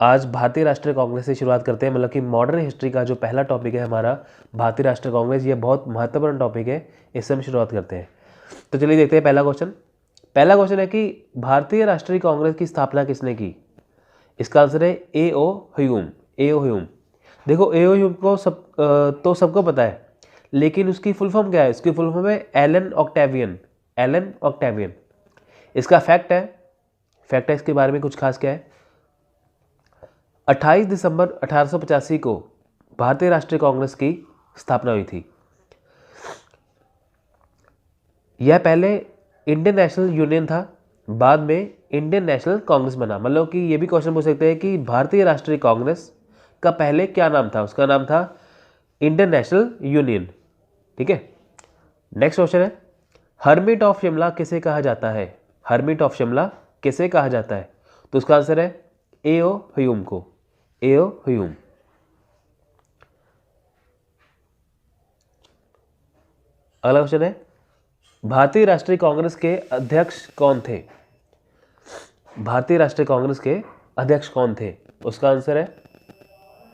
आज भारतीय राष्ट्रीय कांग्रेस से शुरुआत करते हैं, मतलब कि मॉडर्न हिस्ट्री का जो पहला टॉपिक है हमारा भारतीय राष्ट्रीय कांग्रेस, ये बहुत महत्वपूर्ण टॉपिक है, इससे हम शुरुआत करते हैं। तो चलिए देखते हैं पहला क्वेश्चन। पहला क्वेश्चन है कि भारतीय राष्ट्रीय कांग्रेस की स्थापना किसने की। इसका आंसर है ए ओ ह्यूम। ए ओ ह्यूम। देखो ए ओ ह्यूम को तो सबको पता है, लेकिन उसकी फुल फॉर्म क्या है? उसकी फुल फॉर्म है एलन ऑक्टेवियन। Allen Octavian. इसका फैक्ट है इसके बारे में कुछ खास क्या है। 28 दिसंबर 1885 को भारतीय राष्ट्रीय कांग्रेस की स्थापना हुई थी। यह पहले इंडियन नेशनल यूनियन था, बाद में इंडियन नेशनल कांग्रेस बना। मतलब कि ये भी क्वेश्चन पूछ सकते हैं कि भारतीय राष्ट्रीय कांग्रेस का पहले क्या नाम था। उसका नाम था इंडियन नेशनल यूनियन। ठीक है। नेक्स्ट क्वेश्चन है, हर्मिट ऑफ शिमला किसे कहा जाता है। हर्मिट ऑफ शिमला किसे कहा जाता है? तो उसका आंसर है ए ओ ह्यूम को। ए ओ ह्यूम। अगला क्वेश्चन है, भारतीय राष्ट्रीय कांग्रेस के अध्यक्ष कौन थे। भारतीय राष्ट्रीय कांग्रेस के अध्यक्ष कौन थे? उसका आंसर है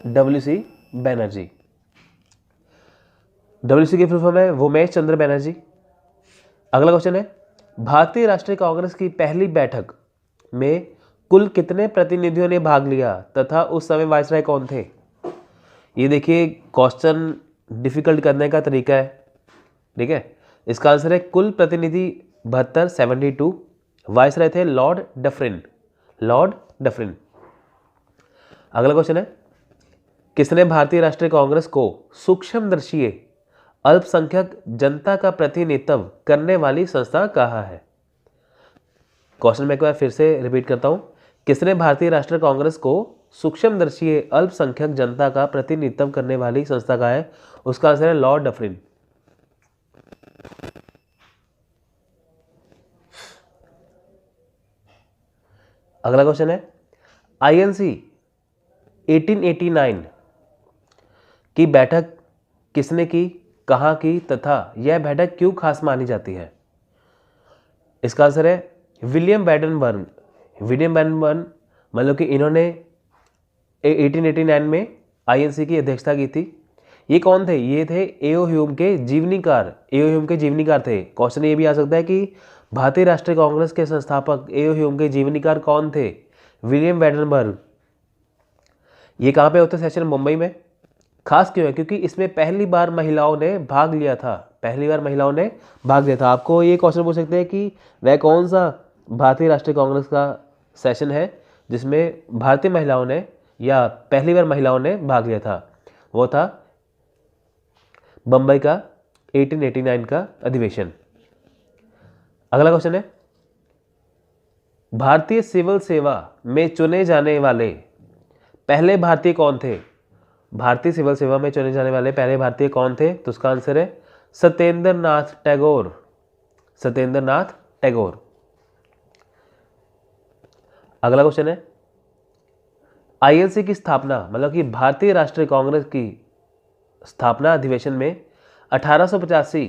डब्ल्यू.सी. बनर्जी। डब्ल्यू.सी. की फुल फॉर्म है वोमेश चंद्र बनर्जी। अगला क्वेश्चन है, भारतीय राष्ट्रीय कांग्रेस की पहली बैठक में कुल कितने प्रतिनिधियों ने भाग लिया तथा उस समय वायसराय कौन थे। ये देखिए क्वेश्चन डिफिकल्ट करने का तरीका है। ठीक है। इसका आंसर है कुल प्रतिनिधि 72। वायसराय थे लॉर्ड डफरिन। Lord Dufferin. अगला क्वेश्चन है, किसने भारतीय राष्ट्रीय कांग्रेस को सूक्ष्मदर्शीय अल्पसंख्यक जनता का प्रतिनिधित्व करने वाली संस्था कहा है। क्वेश्चन मैं एक बार फिर से रिपीट करता हूं, किसने भारतीय राष्ट्रीय कांग्रेस को सूक्ष्मदर्शीय अल्पसंख्यक जनता का प्रतिनिधित्व करने वाली संस्था कहा है? उसका आंसर है लॉर्ड डफरिन। अगला क्वेश्चन है, आईएनसी 1889 की बैठक किसने की, कहाँ की तथा यह बैठक क्यों खास मानी जाती है। इसका आंसर है विलियम बैडनबर्न। विलियम बैडनबर्न, मतलब कि इन्होंने 1889 में आईएनसी की अध्यक्षता की थी। ये कौन थे? ये थे ए ओ ह्यूम के जीवनीकार। ए ओ ह्यूम के जीवनीकार थे। क्वेश्चन ये भी आ सकता है कि भारतीय राष्ट्रीय कांग्रेस के संस्थापक ए ओ ह्यूम के जीवनीकार कौन थे? विलियम बैडनबर्ग। ये कहाँ पे होते? सेशन मुंबई में। खास क्यों है? क्योंकि इसमें पहली बार महिलाओं ने भाग लिया था। पहली बार महिलाओं ने भाग लिया था। आपको ये क्वेश्चन पूछ सकते हैं कि वह कौन सा भारतीय राष्ट्रीय कांग्रेस का सेशन है जिसमें भारतीय महिलाओं ने या पहली बार महिलाओं ने भाग लिया था। वो था बम्बई का 1889 का अधिवेशन। अगला क्वेश्चन है, भारतीय सिविल सेवा में चुने जाने वाले पहले भारतीय कौन थे। भारतीय सिविल सेवा में चुने जाने वाले पहले भारतीय कौन थे? तो उसका आंसर है सत्येंद्र नाथ टैगोर। सत्येंद्र नाथ टैगोर। अगला क्वेश्चन है, आईएनसी की स्थापना, मतलब कि भारतीय राष्ट्रीय कांग्रेस की स्थापना अधिवेशन में 1885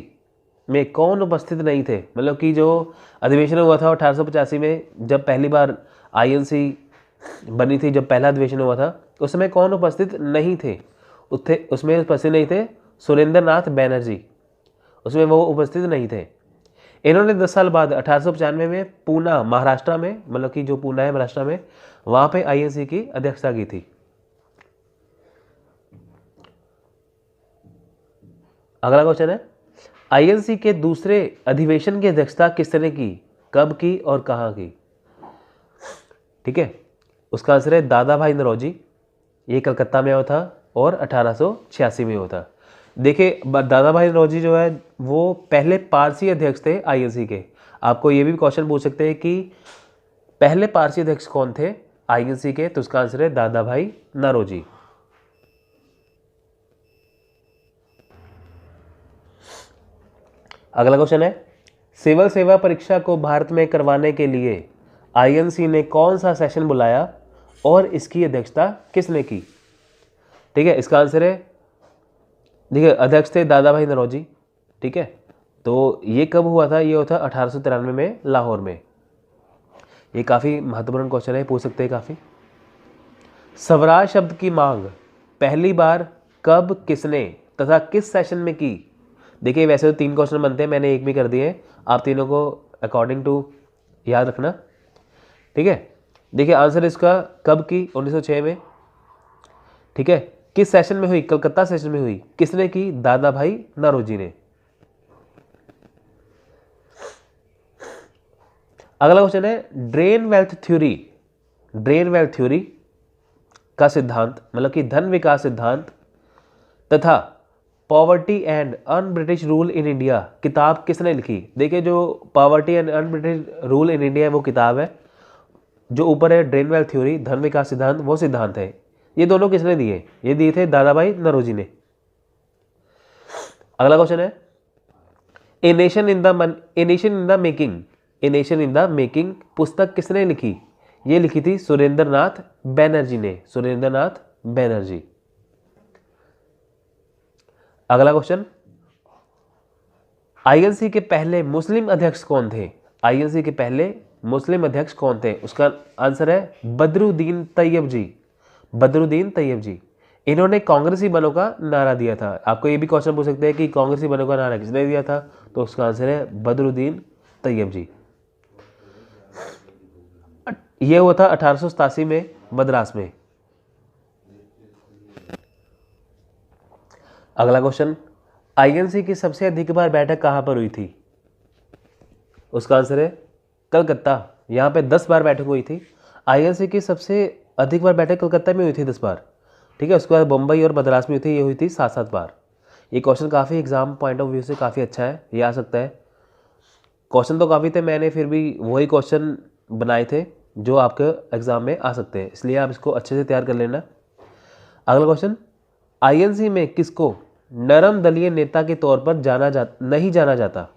में कौन उपस्थित नहीं थे। मतलब कि जो अधिवेशन हुआ था 1885 में, जब पहली बार आईएनसी बनी थी, जब पहला अधिवेशन हुआ था, उस समय कौन उपस्थित नहीं थे? उसमें उपस्थित नहीं थे सुरेंद्र नाथ बैनर्जी। उसमें वो उपस्थित नहीं थे। इन्होंने 10 साल बाद 1895 में पूना महाराष्ट्र में, मतलब कि जो पूना है महाराष्ट्र में, वहां पे आईएनसी की अध्यक्षता की थी। अगला क्वेश्चन है, आईएनसी के दूसरे अधिवेशन की अध्यक्षता किसने की, कब की और कहां की। ठीक है। उसका आंसर है दादा भाई नौरोजी। ये कलकत्ता में हुआ था और 1886 में हुआ था। देखिए दादा भाई नौरोजी जो है वो पहले पारसी अध्यक्ष थे आईएनसी के। आपको ये भी क्वेश्चन पूछ सकते हैं कि पहले पारसी अध्यक्ष कौन थे आईएनसी के। तो उसका आंसर है दादा भाई नौरोजी। अगला क्वेश्चन है, सिविल सेवा परीक्षा को भारत में करवाने के लिए आईएनसी ने कौन सा सेशन बुलाया और इसकी अध्यक्षता किसने की। ठीक है। इसका आंसर है, देखिए अध्यक्ष थे दादा भाई नौरोजी। ठीक है। तो ये कब हुआ था? ये हुआ था 1893 में लाहौर में। ये काफ़ी महत्वपूर्ण क्वेश्चन है, पूछ सकते हैं काफ़ी। स्वराज शब्द की मांग पहली बार कब, किसने तथा किस सेशन में की? देखिए वैसे तो 3 क्वेश्चन बनते हैं, मैंने एक भी कर दिए, आप तीनों को अकॉर्डिंग टू याद रखना, ठीक है। देखिए आंसर इसका कब की, 1906 में, ठीक है। किस सेशन में हुई? कलकत्ता सेशन में हुई। किसने की? दादा भाई नौरोजी ने। अगला क्वेश्चन है drain wealth theory. Drain wealth theory का सिद्धांत मतलब कि धन विकास सिद्धांत तथा poverty and un British rule in India किताब किसने लिखी? देखिए जो poverty and un British rule in India है वो किताब है, जो ऊपर है ड्रेन वेल्थ थ्योरी धन विकास सिद्धांत वो सिद्धांत है। ये दोनों किसने दिए? ये दिए थे दादा भाई नौरोजी ने। अगला क्वेश्चन है a nation in the making. A nation in the making पुस्तक किसने लिखी? ये लिखी थी सुरेंद्र नाथ बैनर्जी ने। सुरेंद्र नाथ बैनर्जी। अगला क्वेश्चन आईएनसी के पहले मुस्लिम अध्यक्ष कौन थे? आईएनसी के पहले मुस्लिम अध्यक्ष कौन थे? उसका आंसर है बदरुद्दीन तैयब जी। बदरुद्दीन तैयब जी। इन्होंने कांग्रेसी बनों का नारा दिया था। आपको ये भी क्वेश्चन पूछ सकते हैं कि कांग्रेसी बनों का नारा किसने दिया था, तो उसका आंसर है बदरुद्दीन तैयब जी। ये हुआ था 1887 में मद्रास में। अगला क्वेश्चन आईएनसी की सबसे अधिक बार बैठक कहां पर हुई थी? उसका आंसर है कलकत्ता। यहां पे 10 बार बैठक हुई थी। आईएनसी की सबसे अधिक बार बैठक कलकत्ता में हुई थी 10 बार, ठीक है। उसके बाद बम्बई और मद्रास में हुई थी, ये हुई थी 7-7 बार। ये क्वेश्चन काफ़ी एग्जाम पॉइंट ऑफ व्यू से काफ़ी अच्छा है, ये आ सकता है। क्वेश्चन तो काफ़ी थे, मैंने फिर भी वही क्वेश्चन बनाए थे जो आपके एग्जाम में आ सकते हैं, इसलिए आप इसको अच्छे से तैयार कर लेना। अगला क्वेश्चन आईएनसी में किसको नरम दलीय नेता के तौर पर नहीं जाना जाता?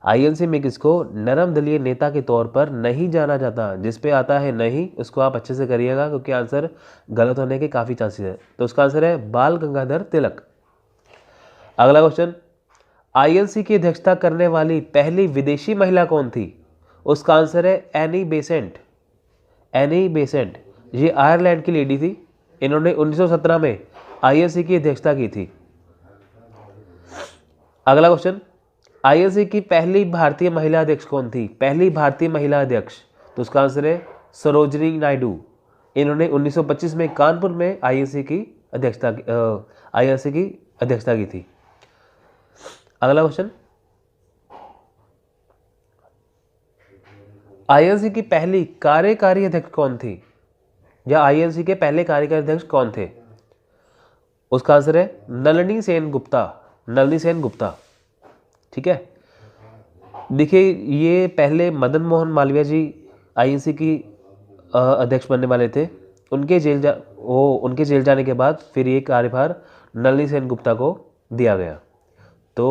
आईएनसी में किसको नरम दलीय नेता के तौर पर नहीं जाना जाता? जिस पे आता है नहीं उसको आप अच्छे से करिएगा, क्योंकि आंसर गलत होने के काफ़ी चांसेस है। तो उसका आंसर है बाल गंगाधर तिलक। अगला क्वेश्चन आईएनसी की अध्यक्षता करने वाली पहली विदेशी महिला कौन थी? उसका आंसर है एनी बेसेंट। एनी बेसेंट ये आयरलैंड की लेडी थी। इन्होंने 1917 में आईएनसी की अध्यक्षता की थी। अगला क्वेश्चन आईएनसी की पहली भारतीय महिला अध्यक्ष कौन थी? पहली भारतीय महिला अध्यक्ष, तो उसका आंसर है सरोजिनी नायडू। इन्होंने 1925 में कानपुर में आईएनसी की अध्यक्षता की थी। अगला क्वेश्चन आईएनसी की पहली कार्यकारी अध्यक्ष कौन थी, या आईएनसी के पहले कार्यकारी अध्यक्ष कौन थे? उसका आंसर है नलिनी सेन गुप्ता। नलिनी सेन गुप्ता, ठीक है। देखिए ये पहले मदन मोहन मालवीय जी आईएनसी की अध्यक्ष बनने वाले थे। उनके जेल जाने के बाद फिर ये कार्यभार नलिनी सेन गुप्ता को दिया गया। तो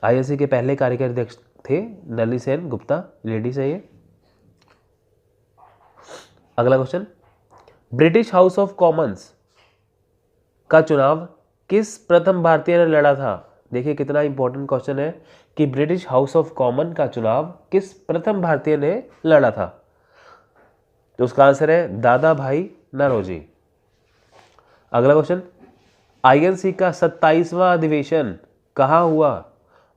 आईएनसी के पहले कार्यकारी अध्यक्ष थे नलिनी सेन गुप्ता, लेडीज है ये। अगला question British house of Commons का चुनाव किस प्रथम भारतीय ने लड़ा था? देखिए कितना इंपॉर्टेंट क्वेश्चन है कि ब्रिटिश हाउस ऑफ कॉमन का चुनाव किस प्रथम भारतीय ने लड़ा था? तो उसका आंसर है दादा भाई नौरोजी। अगला क्वेश्चन आईएनसी का 27वां अधिवेशन कहाँ हुआ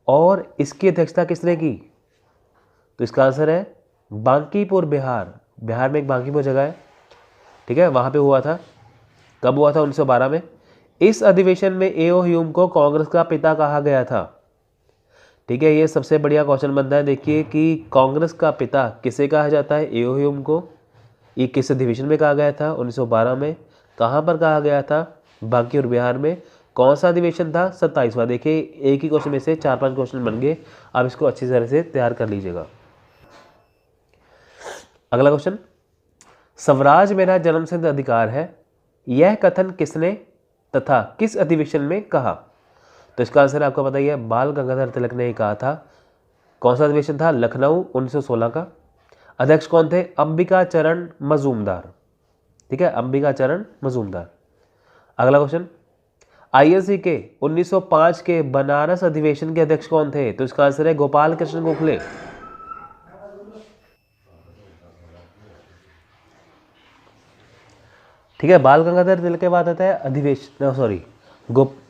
और इसकी अध्यक्षता किसने की? तो इसका आंसर है बांकीपुर, बिहार। बिहार में एक बांकीपुर जगह है, ठीक है, वहां पे हुआ था। कब हुआ था? 1912 में। इस अधिवेशन में एओ ह्यूम को कांग्रेस का पिता कहा गया था, ठीक है। ये सबसे बढ़िया क्वेश्चन बनता है। देखिए कि कांग्रेस का पिता किसे कहा जाता है? एओ ह्यूम को। ये किस अधिवेशन में कहा गया था? 1912 में। कहाँ पर कहा गया था? बांकीपुर, बिहार में। कौन सा अधिवेशन था? 27वां। देखिए एक ही क्वेश्चन में से 4-5 क्वेश्चन बन गए, आप इसको अच्छी तरह से तैयार कर लीजिएगा। अगला क्वेश्चन स्वराज मेरा जन्मसिद्ध अधिकार है, यह कथन किसने तथा किस अधिवेशन में कहा? तो इसका आंसर आपको पता ही है, बाल गंगाधर तिलक ने कहा था। कौन सा अधिवेशन था? लखनऊ, 1916 का। अध्यक्ष कौन थे? अंबिका चरण मजूमदार, ठीक है, अंबिका चरण मजूमदार। अगला क्वेश्चन आईएनसी के 1905 के बनारस अधिवेशन के अध्यक्ष कौन थे? तो इसका आंसर है गोपाल कृष्ण गोखले। ठीक है, बाल गंगाधर तिलक के बाद आता है अधिवेशन, सॉरी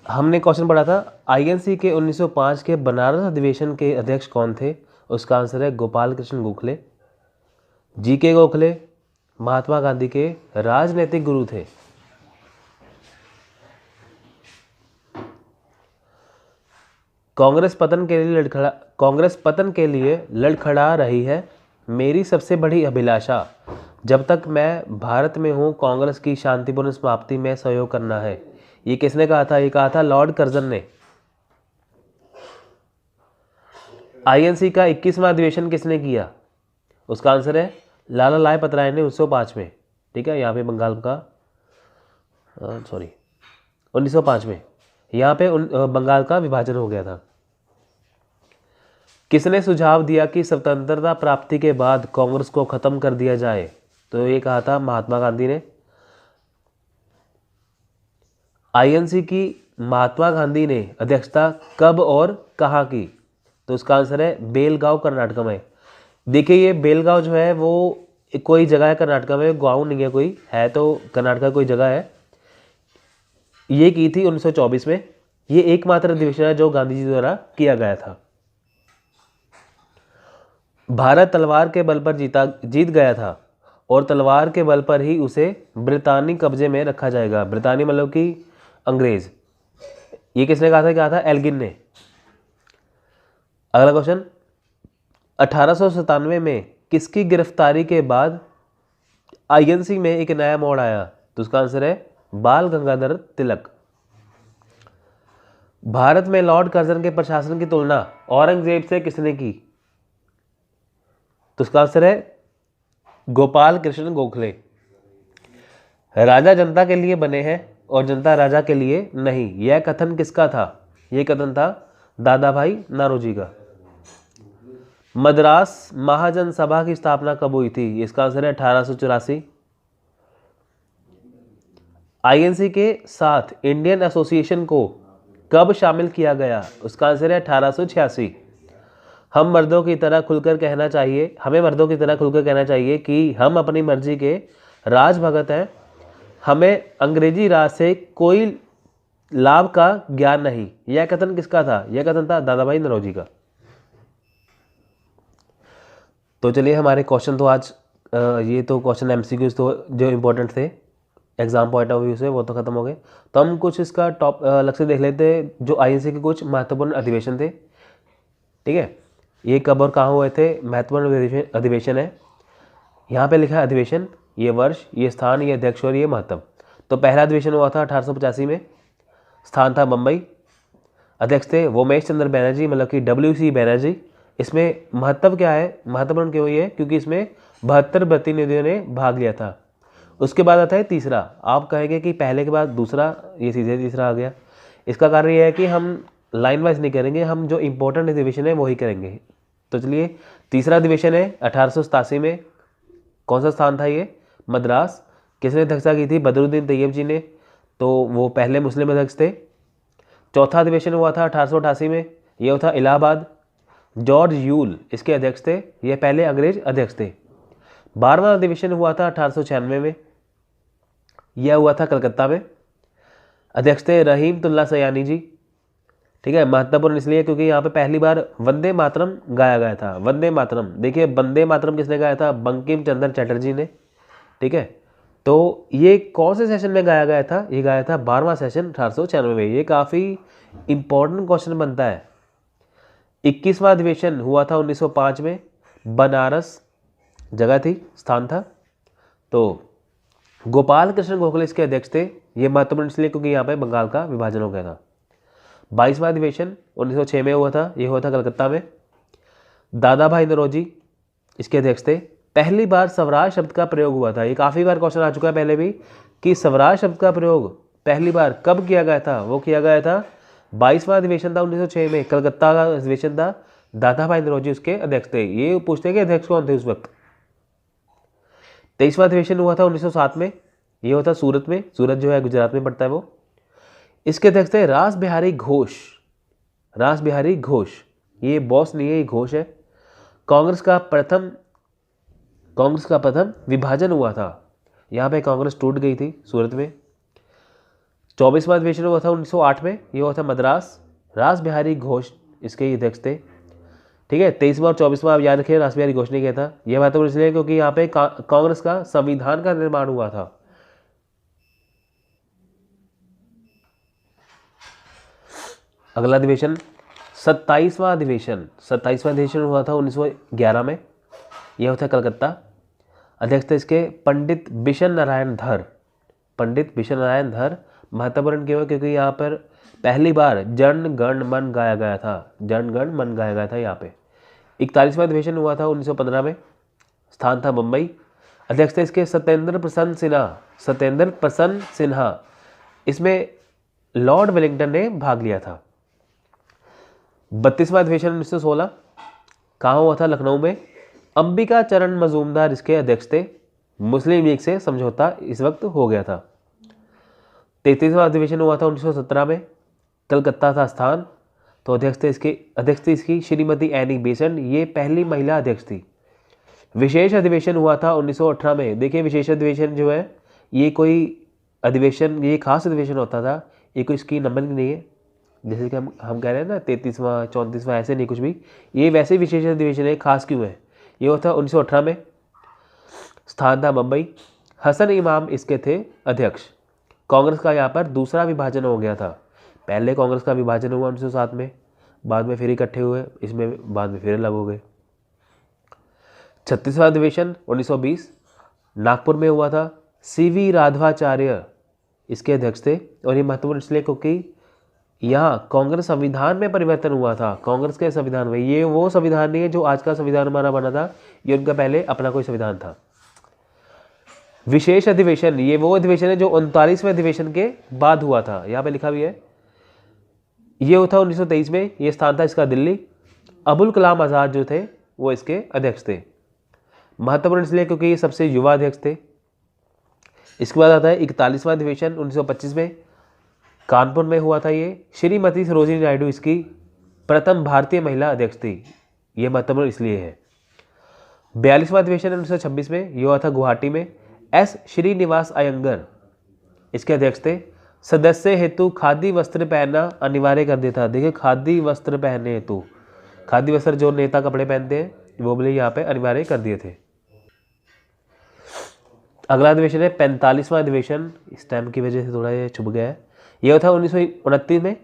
हमने क्वेश्चन पढ़ा था आईएनसी के 1905 के बनारस अधिवेशन के अध्यक्ष कौन थे। उसका आंसर है गोपाल कृष्ण गोखले। जीके गोखले महात्मा गांधी के राजनीतिक गुरु थे। कांग्रेस पतन के लिए लड़खड़ा रही है। मेरी सबसे बड़ी अभिलाषा जब तक मैं भारत में हूँ कांग्रेस की शांतिपूर्ण समाप्ति में सहयोग करना है। ये किसने कहा था? ये कहा था लॉर्ड कर्जन ने। आईएनसी का 21वां अधिवेशन किसने किया? उसका आंसर है लाला लाजपत राय ने 1905 में। ठीक है, यहाँ पे बंगाल का 1905 में यहाँ पे बंगाल का विभाजन हो गया था। किसने सुझाव दिया कि स्वतंत्रता प्राप्ति के बाद कांग्रेस को खत्म कर दिया जाए? तो ये कहा था महात्मा गांधी ने। आईएनसी की महात्मा गांधी ने अध्यक्षता कब और कहाँ की? तो उसका आंसर है बेलगांव कर्नाटक में। देखिए ये बेलगांव जो है वो कोई जगह है कर्नाटक में, गांव नहीं है कोई, है तो कर्नाटक कोई जगह है। ये की थी 1924 में। ये एकमात्र अधिवेशन है जो गांधी जी द्वारा किया गया था। भारत तलवार के बल पर जीत गया था और तलवार के बल पर ही उसे ब्रितानी कब्जे में रखा जाएगा। ब्रितानी मतलब कि अंग्रेज। ये किसने कहा था एल्गिन ने। अगला क्वेश्चन, 1897 में किसकी गिरफ्तारी के बाद आईएनसी में एक नया मोड़ आया? तो उसका आंसर है बाल गंगाधर तिलक। भारत में लॉर्ड कर्जन के प्रशासन की तुलना औरंगजेब से किसने की? तो उसका आंसर है गोपाल कृष्ण गोखले। राजा जनता के लिए बने हैं और जनता राजा के लिए नहीं, यह कथन किसका था? यह कथन था दादा भाई नौरोजी का। मद्रास महाजन सभा की स्थापना कब हुई थी? इसका आंसर है 1884। आईएनसी के साथ इंडियन एसोसिएशन को कब शामिल किया गया? उसका आंसर है 1886। हमें मर्दों की तरह खुलकर कहना चाहिए कि हम अपनी मर्जी के राजभगत हैं। हमें अंग्रेजी राज से कोई लाभ का ज्ञान नहीं। यह कथन किसका था? यह कथन था दादा भाई नौरोजी का। तो चलिए हमारे क्वेश्चन तो आज ये तो क्वेश्चन एमसीक्यूज तो जो इम्पोर्टेंट थे एग्जाम पॉइंट ऑफ व्यू से वो तो खत्म हो गए। तो हम कुछ इसका टॉप अलग से देख लेते हैं जो आईएनसी के कुछ महत्वपूर्ण अधिवेशन थे। ठीक है, ये कब और कहाँ हुए थे? महत्वपूर्ण अधिवेशन है, यहाँ पे लिखा है अधिवेशन, ये वर्ष, ये स्थान, ये अध्यक्ष और ये महत्व। तो पहला अधिवेशन हुआ था 1885 में। स्थान था बम्बई। अध्यक्ष थे वोमेश चंद्र बैनर्जी मतलब कि WC बैनर्जी। इसमें महत्व क्या है, महत्वपूर्ण क्यों है? क्योंकि इसमें 72 प्रतिनिधियों ने भाग लिया था। उसके बाद आता है तीसरा। आप कहेंगे कि पहले के बाद दूसरा, ये सीधे तीसरा आ गया। इसका कारण ये है कि हम लाइन वाइज नहीं करेंगे, हम जो इम्पोर्टेंट अधिवेशन है वही करेंगे। तो चलिए तीसरा अधिवेशन है 1887 में। कौन सा स्थान था ये? मद्रास। किसने अध्यक्षता की थी? बदरुद्दीन तैयब जी ने, तो वो पहले मुस्लिम अध्यक्ष थे। चौथा अधिवेशन हुआ था 1888 में, ये हुआ था इलाहाबाद। जॉर्ज यूल इसके अध्यक्ष थे, ये पहले अंग्रेज अध्यक्ष थे। 12वां अधिवेशन हुआ था 1896 में, यह हुआ था कलकत्ता में। अध्यक्ष थे रहीमतुल्लाह सयानी जी। ठीक है, महत्वपूर्ण इसलिए क्योंकि यहाँ पे पहली बार वंदे मातरम गाया गया था। वंदे मातरम, देखिए वंदे मातरम किसने गाया था? बंकिम चंद्र चटर्जी ने। ठीक है, तो ये कौन से सेशन में गाया गया था? ये गाया था 12वां सेशन 1896 में। ये काफ़ी इंपॉर्टेंट क्वेश्चन बनता है। 21वां अधिवेशन हुआ था 1905 में। बनारस जगह थी, स्थान था। तो गोपाल कृष्ण गोखले इसके अध्यक्ष थे। ये महत्वपूर्ण इसलिए क्योंकि यहाँ पे बंगाल का विभाजन हो गया था। 22वां अधिवेशन 1906 में हुआ था, ये हुआ था कलकत्ता में। दादा भाई नौरोजी इसके अध्यक्ष थे। पहली बार स्वराज शब्द का प्रयोग हुआ था। ये काफ़ी बार क्वेश्चन आ चुका है पहले भी कि स्वराज शब्द का प्रयोग पहली बार कब किया गया था? वो किया गया था 22वां अधिवेशन था 1906 में, कलकत्ता का अधिवेशन था। दादा भाई नौरोजी उसके अध्यक्ष थे। ये पूछते हैं कि अध्यक्ष कौन थे उस वक्त। 23वां अधिवेशन हुआ था 1907 में, ये होता सूरत में। सूरत जो है गुजरात में पड़ता है वो। इसके अध्यक्ष थे रास बिहारी घोष। रास बिहारी घोष, ये बॉस नहीं है, ये घोष है। कांग्रेस का प्रथम विभाजन हुआ था यहाँ पे कांग्रेस टूट गई थी सूरत में। 24वां अधिवेशन हुआ था 1908 में, ये हुआ था मद्रास। रास बिहारी घोष इसके अध्यक्ष थे। ठीक है, 23वां और 24वां आप याद रखिए, रास बिहारी घोष ने किया था। यह महत्वपूर्ण इसलिए क्योंकि यहाँ पे कांग्रेस का संविधान का निर्माण हुआ था। अगला अधिवेशन 27वां अधिवेशन हुआ था 1911 में, यह होता है कलकत्ता। अध्यक्ष थे इसके पंडित बिशन नारायण धर। महत्वपूर्ण क्यों है? क्योंकि यहाँ पर पहली बार जन गण मन गाया गया था यहाँ पे। 41वां अधिवेशन हुआ था 1915 में, स्थान था मुंबई। अध्यक्ष थे इसके सत्येंद्र प्रसन्न सिन्हा। इसमें लॉर्ड वेलिंगटन ने भाग लिया था। 32वां अधिवेशन 1916 कहाँ हुआ था? लखनऊ में। अंबिका चरण मजूमदार इसके अध्यक्ष थे। मुस्लिम लीग से समझौता इस वक्त हो गया था। 33वां अधिवेशन हुआ था 1917 में, कलकत्ता था स्थान। तो अध्यक्ष थी इसकी श्रीमती एनी बेसेंट, ये पहली महिला अध्यक्ष थी। विशेष अधिवेशन हुआ था 1918 में। देखिए विशेष अधिवेशन जो है ये कोई अधिवेशन, ये खास अधिवेशन होता था, ये कोई इसकी नंबरिंग नहीं है जैसे कि हम कह रहे हैं ना 33वां 34वां, ऐसे नहीं कुछ भी। ये वैसे विशेष अधिवेशन है, खास क्यों है? ये होता 1918 में, स्थान था मुंबई। हसन इमाम इसके थे अध्यक्ष। कांग्रेस का यहाँ पर दूसरा विभाजन हो गया था। पहले कांग्रेस का विभाजन हुआ 1907 में, बाद में फिर इकट्ठे हुए, इसमें बाद में फिर अलग हो गए। 36वां अधिवेशन 1920 नागपुर में हुआ था। CV राघवाचार्य इसके अध्यक्ष थे। और ये महत्वपूर्ण इसलिए क्योंकि यहाँ कांग्रेस संविधान में परिवर्तन हुआ था। कांग्रेस के संविधान में, ये वो संविधान नहीं है जो आज का संविधान हमारा बना था, ये उनका पहले अपना कोई संविधान था। विशेष अधिवेशन, ये वो अधिवेशन है जो 39वें अधिवेशन के बाद हुआ था, यहाँ पे लिखा भी है। ये हुआ था 1923 में, ये स्थान था इसका दिल्ली। अबुल कलाम आज़ाद जो थे वो इसके अध्यक्ष थे। महत्वपूर्ण इसलिए क्योंकि ये सबसे युवा अध्यक्ष थे। इसके बाद आता है 41वां अधिवेशन 1925 में, कानपुर में हुआ था ये। श्रीमती सरोजिनी नायडू इसकी प्रथम भारतीय महिला अध्यक्ष थी, ये महत्वपूर्ण इसलिए है। 42वां अधिवेशन 1926 में, ये हुआ था गुवाहाटी में। S श्रीनिवास अयंगर इसके अध्यक्ष थे। सदस्य हेतु खादी वस्त्र पहनना अनिवार्य कर दिया था। देखिए खादी वस्त्र पहनने हेतु, खादी वस्त्र जो नेता कपड़े पहनते हैं वो भी यहाँ पे अनिवार्य कर दिए थे। अगला अधिवेशन है 45वां अधिवेशन, इस टाइम की वजह से थोड़ा ये छुप गया है। यह था 1929 में,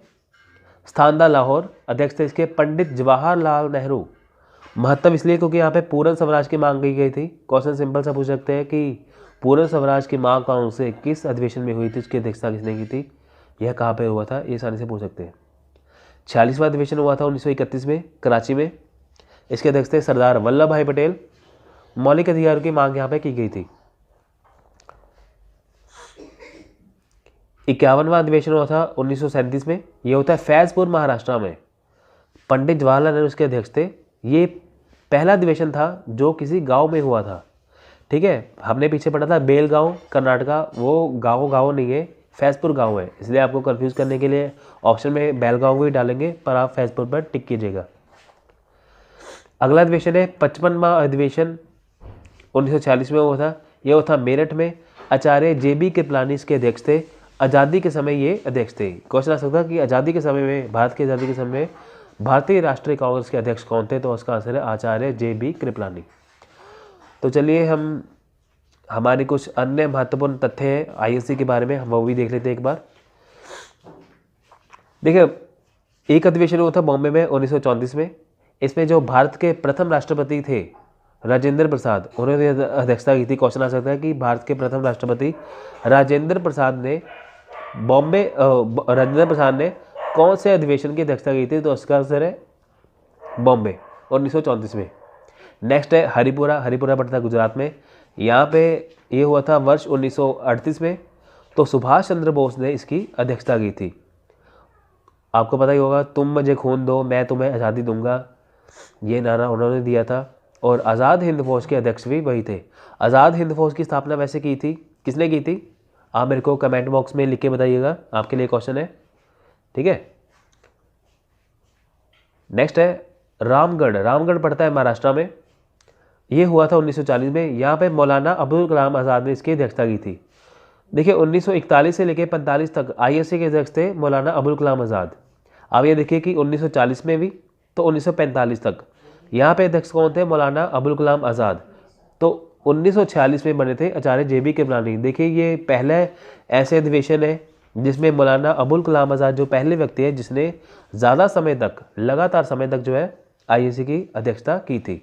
स्थान था लाहौर। अध्यक्ष थे इसके पंडित जवाहरलाल नेहरू। महत्व इसलिए क्योंकि यहाँ पे पूर्ण स्वराज की मांग की गई थी। क्वेश्चन सिंपल सा पूछ सकते हैं कि पूर्ण स्वराज की मांग कौन से किस अधिवेशन में हुई थी, उसकी अध्यक्षता किसने की थी, यह कहाँ पे हुआ था, ये आसानी से पूछ सकते हैं। 46वां अधिवेशन हुआ था 1931 में, कराची में। इसके अध्यक्ष थे सरदार वल्लभ भाई पटेल। मौलिक अधिकारों की मांग यहाँ पे की गई थी। 51वां अधिवेशन हुआ था 1937 में, यह होता है फैजपुर महाराष्ट्र में। पंडित जवाहरलाल नेहरू उसके अध्यक्ष थे। ये पहला अधिवेशन था जो किसी गांव में हुआ था। ठीक है, हमने पीछे पढ़ा था बेलगांव कर्नाटका, वो गाँव नहीं है, फैजपुर गांव है, इसलिए आपको कंफ्यूज करने के लिए ऑप्शन में बेलगांव भी डालेंगे, पर आप फैजपुर पर टिक कीजिएगा। अगला अधिवेशन है 55वां अधिवेशन 1946 में हुआ था। यह हुआ था मेरठ में। आचार्य JB कृपलानी इसके अध्यक्ष थे। आज़ादी के समय ये अध्यक्ष थे। क्वेश्चन आ सकता कि आज़ादी के समय में, भारत की आज़ादी के समय में भारतीय राष्ट्रीय कांग्रेस के अध्यक्ष कौन थे, तो उसका आंसर है आचार्य JB कृपलानी। तो चलिए हम हमारी कुछ अन्य महत्वपूर्ण तथ्य हैं INC के बारे में, हम वो भी देख लेते हैं एक बार। देखिए एक अधिवेशन हुआ था बॉम्बे में 1934 में। इसमें जो भारत के प्रथम राष्ट्रपति थे राजेंद्र प्रसाद, उन्होंने अध्यक्षता की थी। क्वेश्चन आ सकता है कि भारत के प्रथम राष्ट्रपति राजेंद्र प्रसाद ने कौन से अधिवेशन की अध्यक्षता की थी, तो उसका आंसर है बॉम्बे 1934 में। नेक्स्ट है हरिपुरा पड़ता है गुजरात में। यहाँ पे ये हुआ था वर्ष 1938 में। तो सुभाष चंद्र बोस ने इसकी अध्यक्षता की थी। आपको पता ही होगा, तुम मुझे खून दो मैं तुम्हें आज़ादी दूंगा, ये नारा उन्होंने दिया था। और आज़ाद हिंद फौज के अध्यक्ष भी वही थे। आज़ाद हिंद फौज की स्थापना वैसे की थी, किसने की थी, आप मेरे को कमेंट बॉक्स में लिख के बताइएगा, आपके लिए क्वेश्चन है। ठीक है, नेक्स्ट है रामगढ़ पड़ता है महाराष्ट्र में। ये हुआ था 1940 में। यहाँ पे मौलाना अबुल कलाम आज़ाद ने इसकी अध्यक्षता की थी। देखिए 1941 से लेकर 45 तक आईएससी के अध्यक्ष थे मौलाना अबुल कलाम आज़ाद। अब ये देखिए कि 1940 में भी तो 1945 तक यहाँ पे अध्यक्ष कौन थे? मौलाना अबुल कलाम आज़ाद। तो 1946 में बने थे आचार्य JB कृपलानी। देखिए ये पहला ऐसे अधिवेशन है जिसमें मौलाना अबुल कलाम आज़ाद जो पहले व्यक्ति है जिसने ज़्यादा समय तक, लगातार समय तक जो है आईएससी की अध्यक्षता की थी।